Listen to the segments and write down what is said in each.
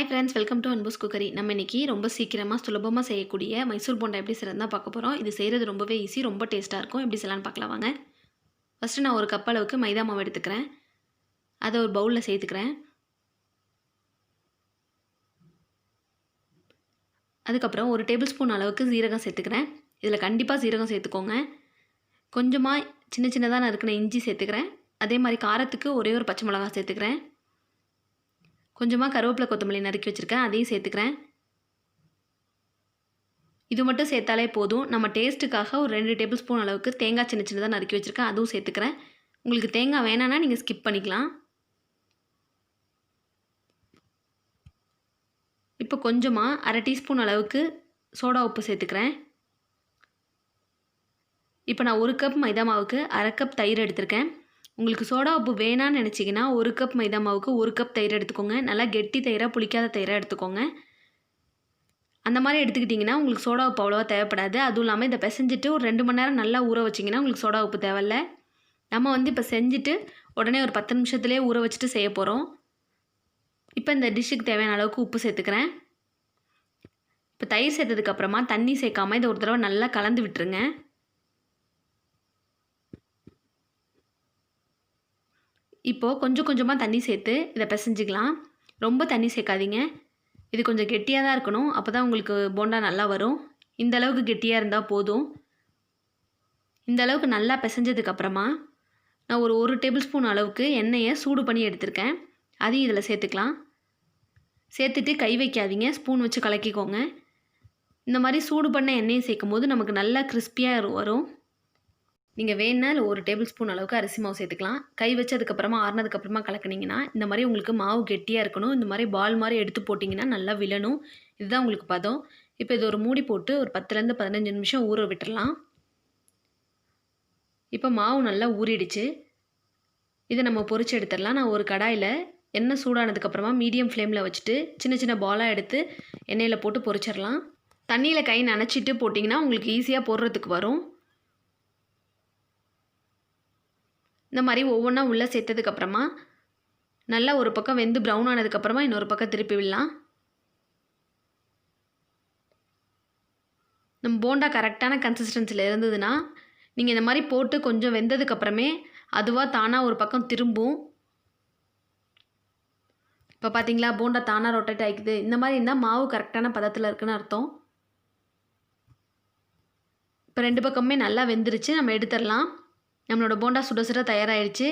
Hi friends, welcome to Anbu's cookery. நம்ம இன்றைக்கி ரொம்ப சீக்கிரமாக சுலபமாக செய்யக்கூடிய மைசூர் போண்டா எப்படி செய்யறது தான் பார்க்க போகிறோம். இது செய்கிறது ரொம்பவே ஈஸி, ரொம்ப டேஸ்ட்டாக இருக்கும். எப்படி செய்யலான்னு பார்க்கலாம் வாங்க. ஃபஸ்ட்டு நான் ஒரு கப் அளவுக்கு மைதா மாவு எடுத்துக்கிறேன். அதை ஒரு பவுலில் சேர்த்துக்கிறேன். அதுக்கப்புறம் ஒரு டேபிள் ஸ்பூன் அளவுக்கு ஜீரகம் சேர்த்துக்கிறேன். இதில் கண்டிப்பாக ஜீரகம் சேர்த்துக்கோங்க. கொஞ்சமாக சின்ன சின்னதாக நான் இருக்கிற இஞ்சி சேர்த்துக்கிறேன். அதே மாதிரி காரத்துக்கு ஒரே ஒரு பச்சை மிளகாய் சேர்த்துக்கிறேன். கொஞ்சமாக கருவேப்பிலை கொத்தமல்லி நறுக்கி வச்சுருக்கேன், அதையும் சேர்த்துக்கிறேன். இது மட்டும் சேர்த்தாலே போதும். நம்ம டேஸ்ட்டுக்காக ஒரு 2 டேபிள் ஸ்பூன் அளவுக்கு தேங்காய் சின்ன சின்னதாக நறுக்கி வச்சுருக்கேன், அதுவும் சேர்த்துக்கிறேன். உங்களுக்கு தேங்காய் வேணான்னா நீங்கள் ஸ்கிப் பண்ணிக்கலாம். இப்போ கொஞ்சமாக அரை டீஸ்பூன் அளவுக்கு சோடா உப்பு சேர்த்துக்கிறேன். இப்போ நான் 1 கப் மைதா மாவுக்கு அரை கப் தயிர் எடுத்திருக்கேன். உங்களுக்கு சோடா உப்பு வேணான்னு நினச்சிங்கன்னா 1 கப் மைதா மாவுக்கு 1 கப் தயிர் எடுத்துக்கோங்க. நல்லா கெட்டி தயிராக புளிக்காத தயிராக எடுத்துக்கோங்க. அந்த மாதிரி எடுத்துக்கிட்டிங்கன்னா உங்களுக்கு சோடா உப்பு அவ்வளோவா தேவைப்படாது. அதுவும் இல்லாமல் இதை பிசைஞ்சிட்டு ஒரு 2 மணி நேரம் நல்லா ஊற வச்சிங்கன்னா உங்களுக்கு சோடா உப்பு தேவையில்ல. நம்ம இப்போ செஞ்சுட்டு உடனே ஒரு 10 நிமிஷத்துலேயே ஊற வச்சுட்டு செய்ய போகிறோம். இப்போ இந்த டிஷ்ஷுக்கு தேவையான அளவுக்கு உப்பு சேர்த்துக்கிறேன். இப்போ தயிர் சேர்த்ததுக்கப்புறமா தண்ணி சேர்க்காமல் இதை ஒரு தடவை நல்லா கலந்து விட்டுருங்க. இப்போது கொஞ்சம் கொஞ்சமாக தண்ணி சேர்த்து இதை பிசைஞ்சிக்கலாம். ரொம்ப தண்ணி சேர்க்காதீங்க. இது கொஞ்சம் கெட்டியாக தான் இருக்கணும், அப்போ தான் உங்களுக்கு போண்டா நல்லா வரும். இந்த அளவுக்கு கெட்டியாக இருந்தால் போதும். இந்த அளவுக்கு நல்லா பிசைஞ்சதுக்கப்புறமா நான் ஒரு டேபிள் ஸ்பூன் அளவுக்கு எண்ணெயை சூடு பண்ணி எடுத்திருக்கேன். அதையும் இதில் சேர்த்துக்கலாம். சேர்த்துட்டு கை வைக்காதீங்க, ஸ்பூன் வச்சு கலக்கிக்கோங்க. இந்த மாதிரி சூடு பண்ண எண்ணெயை சேர்க்கும் போது நமக்கு நல்லா கிறிஸ்பியாக வரும். நீங்கள் வேணால் இல்லை 1 டேபிள் ஸ்பூன் அளவுக்கு அரிசி மாவு சேர்த்துக்கலாம். கை வச்சு அதுக்கப்புறமா ஆறுனதுக்கப்புறமா கலக்குனிங்கன்னா இந்த மாதிரி உங்களுக்கு மாவு கெட்டியாக இருக்கணும். இந்த மாதிரி பால் மாதிரி எடுத்து போட்டிங்கன்னா நல்லா விழணும். இதுதான் உங்களுக்கு பதம். இப்போ இது ஒரு மூடி போட்டு ஒரு 10லேருந்து 15 நிமிஷம் ஊற விட்டுடலாம். இப்போ மாவு நல்லா ஊறிடுச்சு. இதை நம்ம பொரிச்சு எடுத்துடலாம். நான் ஒரு கடாயில் எண்ணெய் சூடானதுக்கப்புறமா மீடியம் ஃப்ளேமில் வச்சுட்டு சின்ன சின்ன பாலாக எடுத்து எண்ணெயில் போட்டு பொரிச்சிடலாம். தண்ணியில் கை நனைச்சிட்டு போட்டிங்கன்னா உங்களுக்கு ஈஸியாக போடுறதுக்கு வரும். இந்த மாதிரி ஒவ்வொன்றா உள்ளே சேர்த்ததுக்கப்புறமா நல்லா ஒரு பக்கம் வெந்து ப்ரௌன் ஆனதுக்கப்புறமா இன்னொரு பக்கம் திருப்பி விடலாம். நம்ம போண்டா கரெக்டான கன்சிஸ்டன்சியில் இருந்ததுன்னா நீங்கள் இந்த மாதிரி போட்டு கொஞ்சம் வெந்ததுக்கப்புறமே அதுவாக தானாக ஒரு பக்கம் திரும்பும். இப்போ பார்த்தீங்களா, போண்டா தானாக ரொட்டேட் ஆகிக்குது. இந்த மாதிரி இருந்தால் மாவு கரெக்டான பதத்தில் இருக்குன்னு அர்த்தம். இப்போ 2 பக்கமே நல்லா வெந்துருச்சு, நம்ம எடுத்துடலாம். நம்மளோட போண்டா சுட சுட தயாராகிடுச்சு.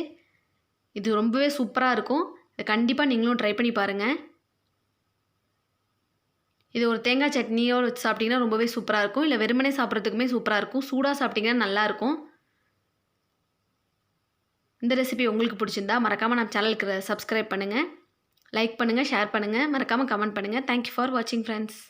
இது ரொம்பவே சூப்பராக இருக்கும். இதை கண்டிப்பாக நீங்களும் ட்ரை பண்ணி பாருங்கள். இது ஒரு தேங்காய் சட்னியோடு வச்சு சாப்பிட்டிங்கன்னா ரொம்பவே சூப்பராக இருக்கும். இல்லை வெறுமனே சாப்பிட்றதுக்குமே சூப்பராக இருக்கும். சூடாக சாப்பிட்டிங்கன்னா நல்லாயிருக்கும். இந்த ரெசிபி உங்களுக்கு பிடிச்சிருந்தா மறக்காமல் நம்ம சேனலுக்கு சப்ஸ்கிரைப் பண்ணுங்கள், லைக் பண்ணுங்கள், ஷேர் பண்ணுங்கள், மறக்காமல் கமெண்ட் பண்ணுங்கள். தேங்க்யூ ஃபார் வாட்சிங் ஃப்ரெண்ட்ஸ்.